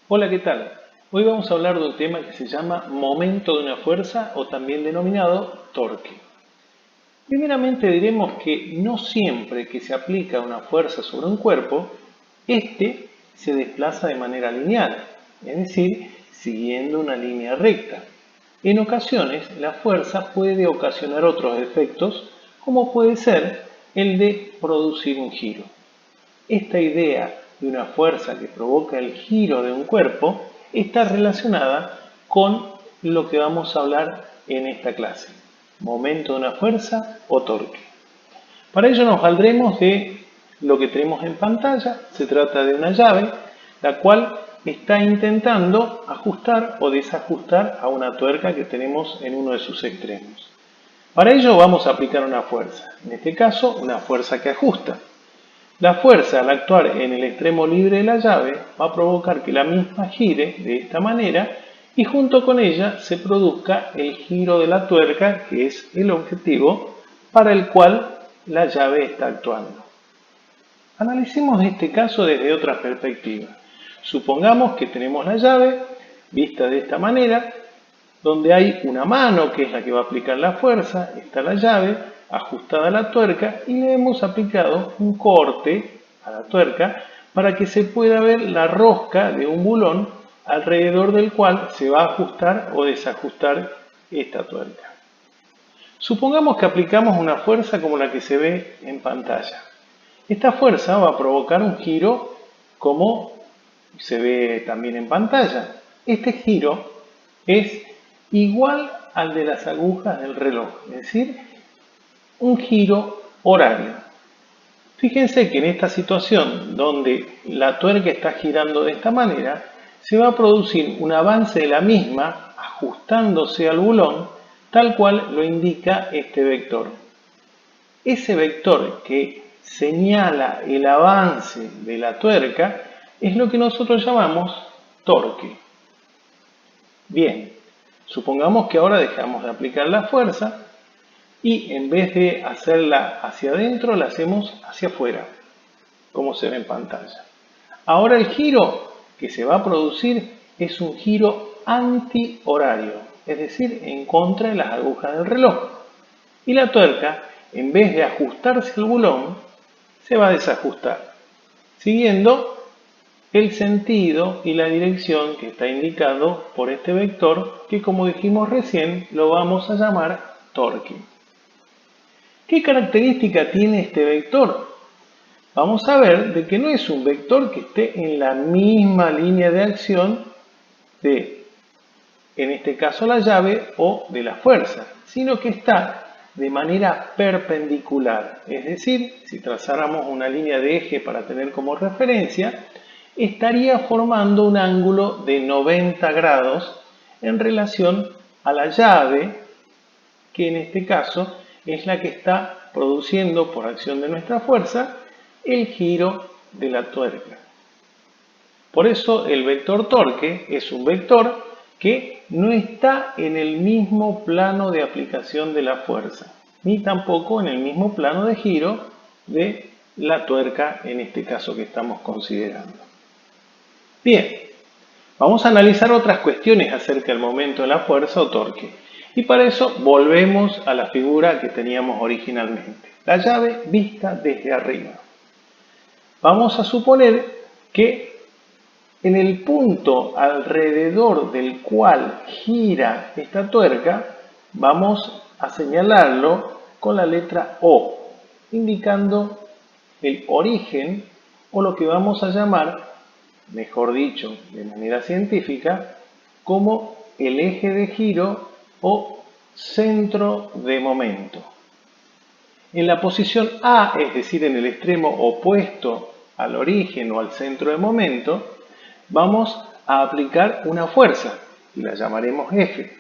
Hola, ¿qué tal? Hoy vamos a hablar de un tema que se llama momento de una fuerza o también denominado torque. Primeramente diremos que no siempre que se aplica una fuerza sobre un cuerpo, éste se desplaza de manera lineal, es decir, siguiendo una línea recta. En ocasiones, la fuerza puede ocasionar otros efectos, como puede ser el de producir un giro. Esta idea de una fuerza que provoca el giro de un cuerpo está relacionada con lo que vamos a hablar en esta clase, momento de una fuerza o torque. Para ello nos valdremos de lo que tenemos en pantalla. Se trata de una llave, la cual está intentando ajustar o desajustar a una tuerca que tenemos en uno de sus extremos. Para ello vamos a aplicar una fuerza, en este caso una fuerza que ajusta. La fuerza al actuar en el extremo libre de la llave va a provocar que la misma gire de esta manera y junto con ella se produzca el giro de la tuerca, que es el objetivo para el cual la llave está actuando. Analicemos este caso desde otra perspectiva. Supongamos que tenemos la llave vista de esta manera, donde hay una mano que es la que va a aplicar la fuerza, está la llave ajustada a la tuerca y le hemos aplicado un corte a la tuerca para que se pueda ver la rosca de un bulón alrededor del cual se va a ajustar o desajustar esta tuerca. Supongamos que aplicamos una fuerza como la que se ve en pantalla. Esta fuerza va a provocar un giro como se ve también en pantalla. Este giro es igual al de las agujas del reloj, es decir, un giro horario. Fíjense que en esta situación donde la tuerca está girando de esta manera, se va a producir un avance de la misma ajustándose al bulón, tal cual lo indica este vector. Ese vector que señala el avance de la tuerca es lo que nosotros llamamos torque. Bien, supongamos que ahora dejamos de aplicar la fuerza y en vez de hacerla hacia adentro, la hacemos hacia afuera, como se ve en pantalla. Ahora el giro que se va a producir es un giro antihorario, es decir, en contra de las agujas del reloj. Y la tuerca, en vez de ajustarse al bulón, se va a desajustar, siguiendo el sentido y la dirección que está indicado por este vector, que como dijimos recién, lo vamos a llamar torque. ¿Qué característica tiene este vector? Vamos a ver de que no es un vector que esté en la misma línea de acción de, en este caso, la llave o de la fuerza, sino que está de manera perpendicular. Es decir, si trazáramos una línea de eje para tener como referencia, estaría formando un ángulo de 90 grados en relación a la llave, que en este caso es la que está produciendo por acción de nuestra fuerza el giro de la tuerca. Por eso el vector torque es un vector que no está en el mismo plano de aplicación de la fuerza, ni tampoco en el mismo plano de giro de la tuerca, en este caso que estamos considerando. Bien, vamos a analizar otras cuestiones acerca del momento de la fuerza o torque. Y para eso volvemos a la figura que teníamos originalmente, la llave vista desde arriba. Vamos a suponer que en el punto alrededor del cual gira esta tuerca, vamos a señalarlo con la letra O, indicando el origen o lo que vamos a llamar, mejor dicho, de manera científica, como el eje de giro o centro de momento. En la posición A, es decir, en el extremo opuesto al origen o al centro de momento, vamos a aplicar una fuerza y la llamaremos F.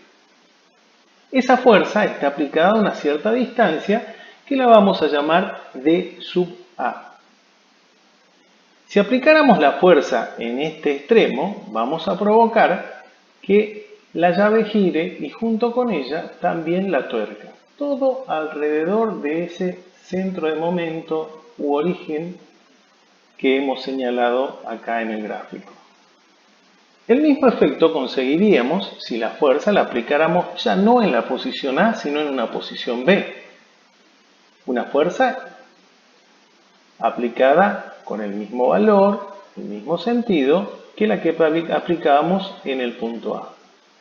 Esa fuerza está aplicada a una cierta distancia que la vamos a llamar D sub A. Si aplicáramos la fuerza en este extremo, vamos a provocar que la llave gire y junto con ella también la tuerca. Todo alrededor de ese centro de momento u origen que hemos señalado acá en el gráfico. El mismo efecto conseguiríamos si la fuerza la aplicáramos ya no en la posición A, sino en una posición B. Una fuerza aplicada con el mismo valor, el mismo sentido que la que aplicábamos en el punto A.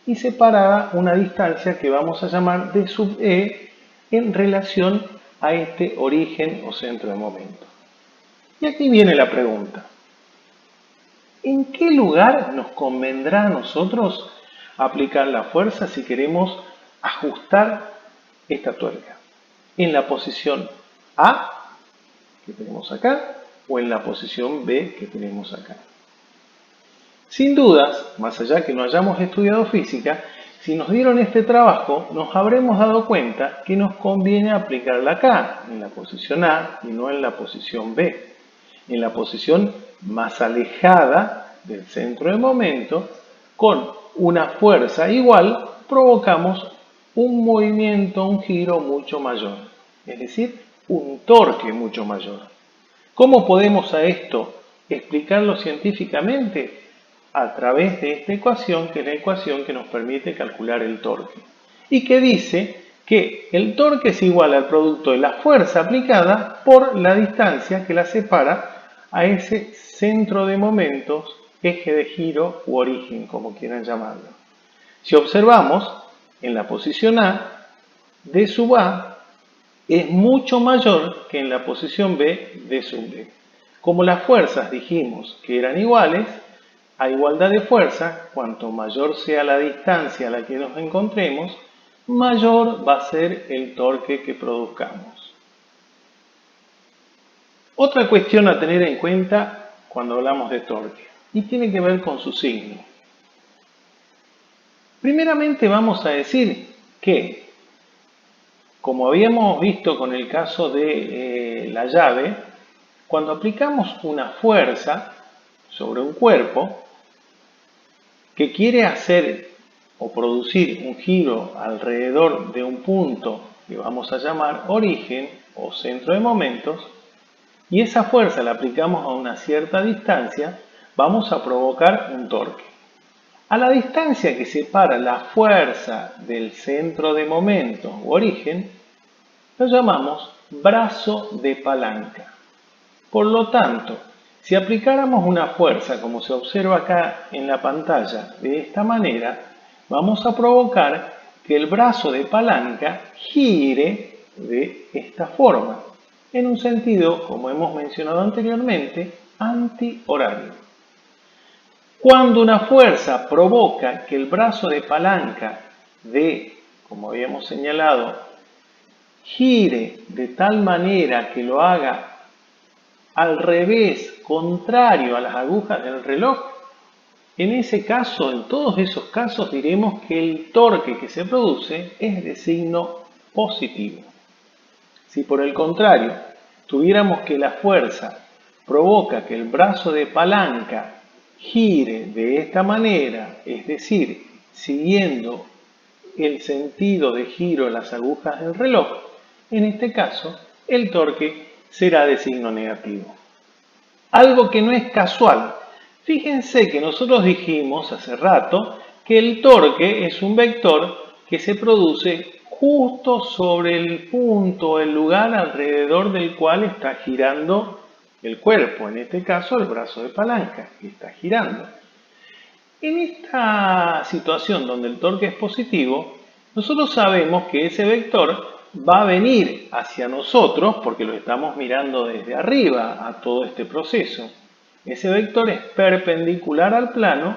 Y separada una distancia que vamos a llamar d sub e en relación a este origen o centro de momento. Y aquí viene la pregunta. ¿En qué lugar nos convendrá a nosotros aplicar la fuerza si queremos ajustar esta tuerca? ¿En la posición A, que tenemos acá, o en la posición B, que tenemos acá? Sin dudas, más allá que no hayamos estudiado física, si nos dieron este trabajo, nos habremos dado cuenta que nos conviene aplicarla acá, en la posición A, y no en la posición B. En la posición más alejada del centro de momento, con una fuerza igual, provocamos un movimiento, un giro mucho mayor, es decir, un torque mucho mayor. ¿Cómo podemos a esto explicarlo científicamente? A través de esta ecuación, que es la ecuación que nos permite calcular el torque, y que dice que el torque es igual al producto de la fuerza aplicada por la distancia que la separa a ese centro de momentos, eje de giro u origen, como quieran llamarlo. Si observamos, en la posición A, d sub A es mucho mayor que en la posición B, d sub B. Como las fuerzas dijimos que eran iguales, a igualdad de fuerza, cuanto mayor sea la distancia a la que nos encontremos, mayor va a ser el torque que produzcamos. Otra cuestión a tener en cuenta cuando hablamos de torque, y tiene que ver con su signo. Primeramente vamos a decir que, como habíamos visto con el caso de la llave, cuando aplicamos una fuerza sobre un cuerpo que quiere hacer o producir un giro alrededor de un punto que vamos a llamar origen o centro de momentos, y esa fuerza la aplicamos a una cierta distancia, vamos a provocar un torque. A la distancia que separa la fuerza del centro de momento u origen, lo llamamos brazo de palanca. Por lo tanto, si aplicáramos una fuerza, como se observa acá en la pantalla, de esta manera, vamos a provocar que el brazo de palanca gire de esta forma, en un sentido, como hemos mencionado anteriormente, antihorario. Cuando una fuerza provoca que el brazo de palanca como habíamos señalado, gire de tal manera que lo haga al revés, contrario a las agujas del reloj, en ese caso, en todos esos casos, diremos que el torque que se produce es de signo positivo. Si por el contrario tuviéramos que la fuerza provoca que el brazo de palanca gire de esta manera, es decir, siguiendo el sentido de giro de las agujas del reloj, en este caso el torque será de signo negativo. Algo que no es casual. Fíjense que nosotros dijimos hace rato que el torque es un vector que se produce justo sobre el punto, el lugar alrededor del cual está girando el cuerpo, en este caso el brazo de palanca, que está girando. En esta situación donde el torque es positivo, nosotros sabemos que ese vector va a venir hacia nosotros, porque lo estamos mirando desde arriba a todo este proceso. Ese vector es perpendicular al plano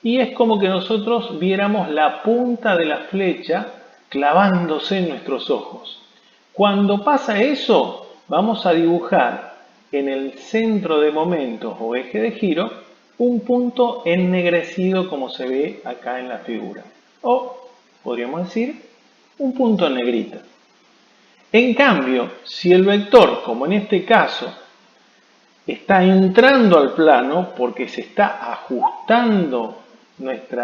y es como que nosotros viéramos la punta de la flecha clavándose en nuestros ojos. Cuando pasa eso, vamos a dibujar en el centro de momentos o eje de giro un punto ennegrecido como se ve acá en la figura. O, podríamos decir, un punto en negrita. En cambio, si el vector, como en este caso, está entrando al plano porque se está ajustando nuestro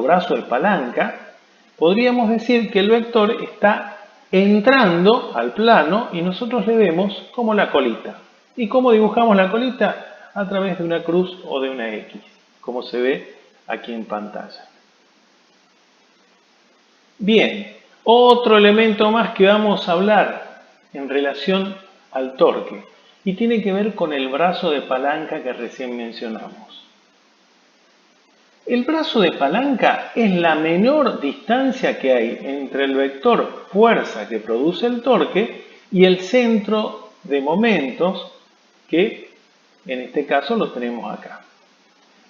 brazo de palanca, podríamos decir que el vector está entrando al plano y nosotros le vemos como la colita. ¿Y cómo dibujamos la colita? A través de una cruz o de una X, como se ve aquí en pantalla. Bien, otro elemento más que vamos a hablar en relación al torque y tiene que ver con el brazo de palanca que recién mencionamos. El brazo de palanca es la menor distancia que hay entre el vector fuerza que produce el torque y el centro de momentos que en este caso lo tenemos acá.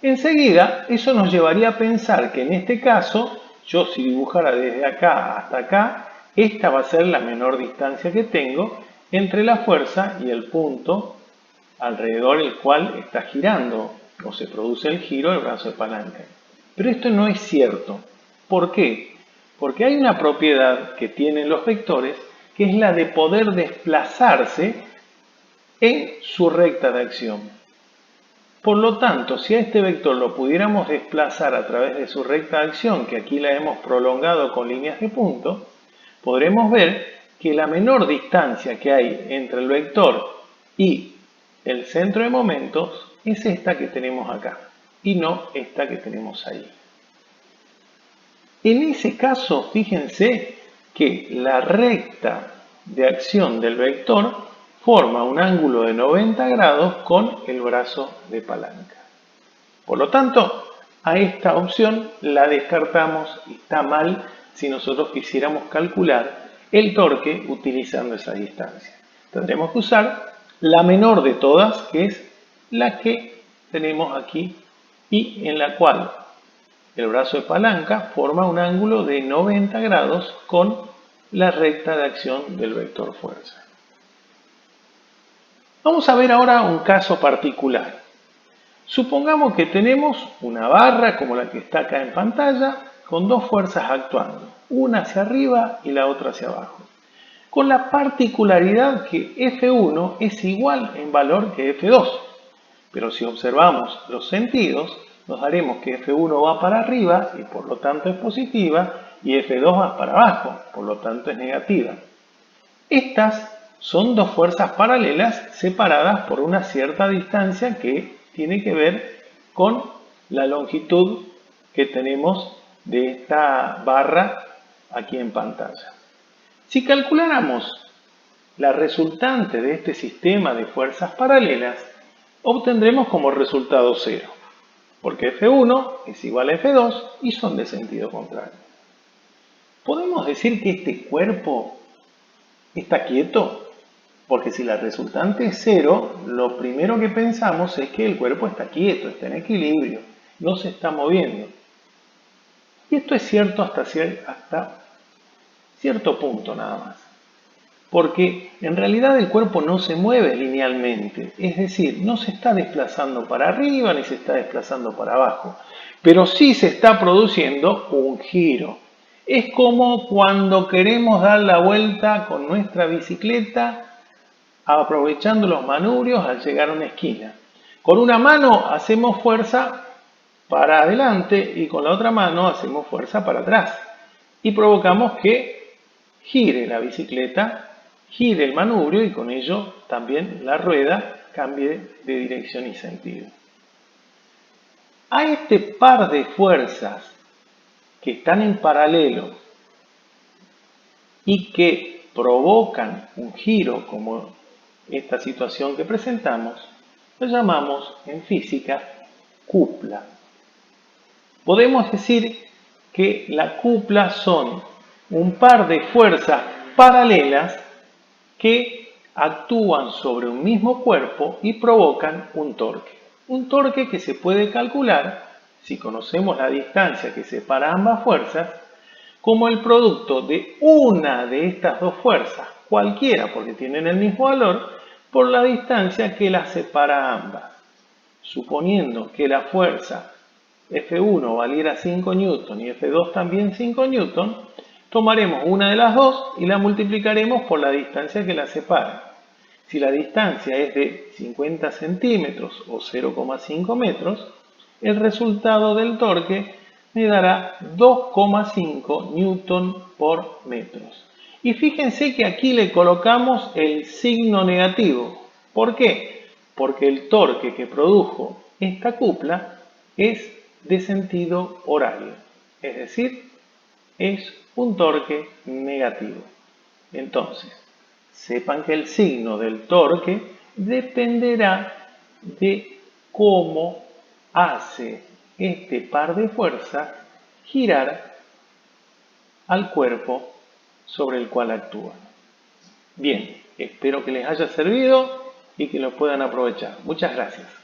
Enseguida, eso nos llevaría a pensar que en este caso, yo si dibujara desde acá hasta acá, esta va a ser la menor distancia que tengo entre la fuerza y el punto alrededor del cual está girando o se produce el giro del brazo de palanca. Pero esto no es cierto. ¿Por qué? Porque hay una propiedad que tienen los vectores que es la de poder desplazarse en su recta de acción. Por lo tanto, si a este vector lo pudiéramos desplazar a través de su recta de acción, que aquí la hemos prolongado con líneas de punto, podremos ver que la menor distancia que hay entre el vector y el centro de momentos es esta que tenemos acá y no esta que tenemos ahí. En ese caso, fíjense que la recta de acción del vector forma un ángulo de 90 grados con el brazo de palanca. Por lo tanto, a esta opción la descartamos y está mal si nosotros quisiéramos calcular el torque utilizando esa distancia. Tendremos que usar la menor de todas, que es la que tenemos aquí y en la cual el brazo de palanca forma un ángulo de 90 grados con la recta de acción del vector fuerza. Vamos a ver ahora un caso particular. Supongamos que tenemos una barra como la que está acá en pantalla con dos fuerzas actuando, una hacia arriba y la otra hacia abajo, con la particularidad que F1 es igual en valor que F2. Pero si observamos los sentidos, nos daremos que F1 va para arriba y por lo tanto es positiva y F2 va para abajo, por lo tanto es negativa. Estas son dos fuerzas paralelas separadas por una cierta distancia que tiene que ver con la longitud que tenemos de esta barra aquí en pantalla. Si calculáramos la resultante de este sistema de fuerzas paralelas, obtendremos como resultado 0, porque F1 es igual a F2 y son de sentido contrario. ¿Podemos decir que este cuerpo está quieto? Porque si la resultante es 0, lo primero que pensamos es que el cuerpo está quieto, está en equilibrio, no se está moviendo. Y esto es cierto hasta cierto punto nada más. Porque en realidad el cuerpo no se mueve linealmente, es decir, no se está desplazando para arriba ni se está desplazando para abajo, pero sí se está produciendo un giro. Es como cuando queremos dar la vuelta con nuestra bicicleta aprovechando los manubrios al llegar a una esquina. Con una mano hacemos fuerza para adelante y con la otra mano hacemos fuerza para atrás y provocamos que gire la bicicleta, gire el manubrio y con ello también la rueda cambie de dirección y sentido. A este par de fuerzas que están en paralelo y que provocan un giro como esta situación que presentamos, lo llamamos en física cupla. Podemos decir que la cupla son un par de fuerzas paralelas que actúan sobre un mismo cuerpo y provocan un torque. Un torque que se puede calcular, si conocemos la distancia que separa ambas fuerzas, como el producto de una de estas dos fuerzas, cualquiera porque tienen el mismo valor, por la distancia que las separa ambas. Suponiendo que la fuerza F1 valiera 5 newton y F2 también 5 newton, tomaremos una de las dos y la multiplicaremos por la distancia que las separa. Si la distancia es de 50 centímetros o 0,5 metros, el resultado del torque me dará 2,5 newton por metros. Y fíjense que aquí le colocamos el signo negativo. ¿Por qué? Porque el torque que produjo esta cupla es de sentido horario, es decir, es un torque negativo. Entonces, sepan que el signo del torque dependerá de cómo hace este par de fuerzas girar al cuerpo sobre el cual actúa. Bien, espero que les haya servido y que lo puedan aprovechar. Muchas gracias.